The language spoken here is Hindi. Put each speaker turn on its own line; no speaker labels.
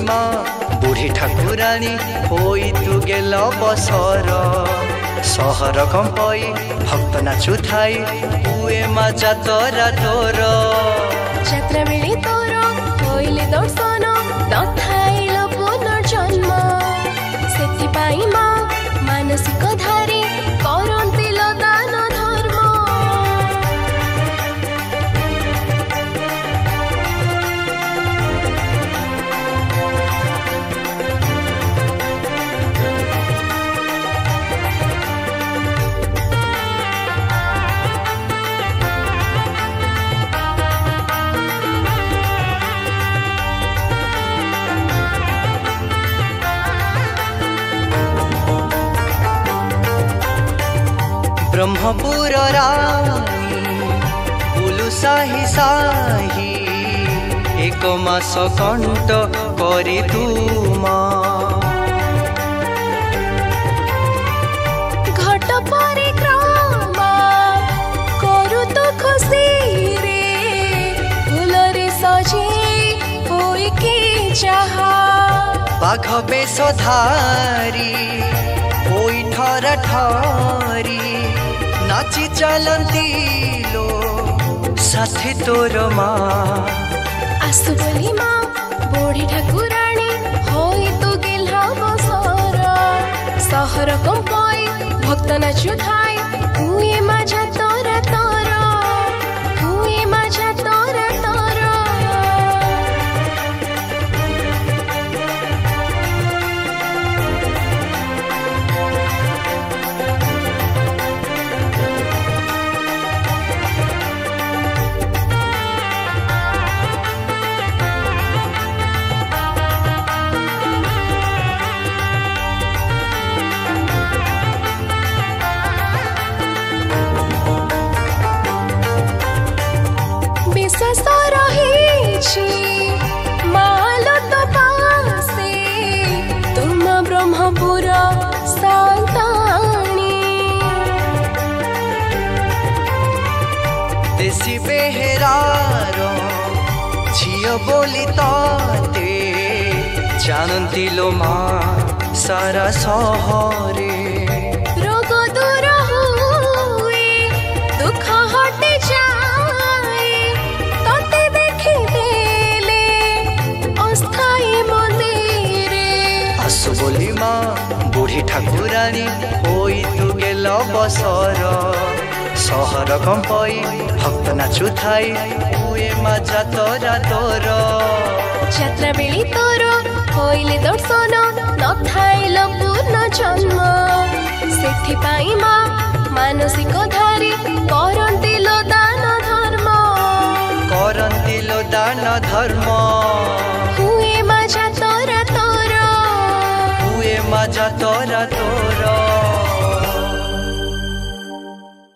মা বুঢ়ী ঠাকুরাণী হই তু গেল বছর সহর কম্পই ভক্ত নাচুথাই হুয়ে মা যাতরা তোর
যাত্রা বেড়ে তোর হইলে দর্শন নথাইল পুনর্জন্ম সেথিপাই মা মানসিক ধারে করন্তিল দান ধর্ম
ब्रह्मपुर रानी बुलु साही साही एक मास कंट करी तुमा
घट परिक्रमा करू तो खुशी रे फूल रे सजे होई के चाहा
बाघ बेश धारी होई ठर ठरी नाची चलती लो साथी तोर माँ
आसु बोली माँ बुढ़ी ठाकुराणी होई तू गेल्हा बसर सहर कंपई भक्त नाचु थाई हुए माझा तोरा तोरा हुए माझा तोरा तोरा विश्वास रही माल तो पासे तुम ब्रह्मपुर संतानी
देसी बेहेरार झियो बोली ताते जानती लो माँ सारा सहरे
रोग दूर हुए दुख हटे जाए तते देखी देले अस्थायी मंदिरे
आसु बोली माँ बुढ़ी ठाकुराणी होई तू गेल बसर सहर कंपई भक्त नाचुथाई हुए मा जातरा तोर
যাত্রা বেলি তোর হইলে দর্শন নথাইল পুনর্জন্ম সেথিপাই মা মানসিক ধারে করন্তিল দান ধর্ম
हुए मा जातरा तोर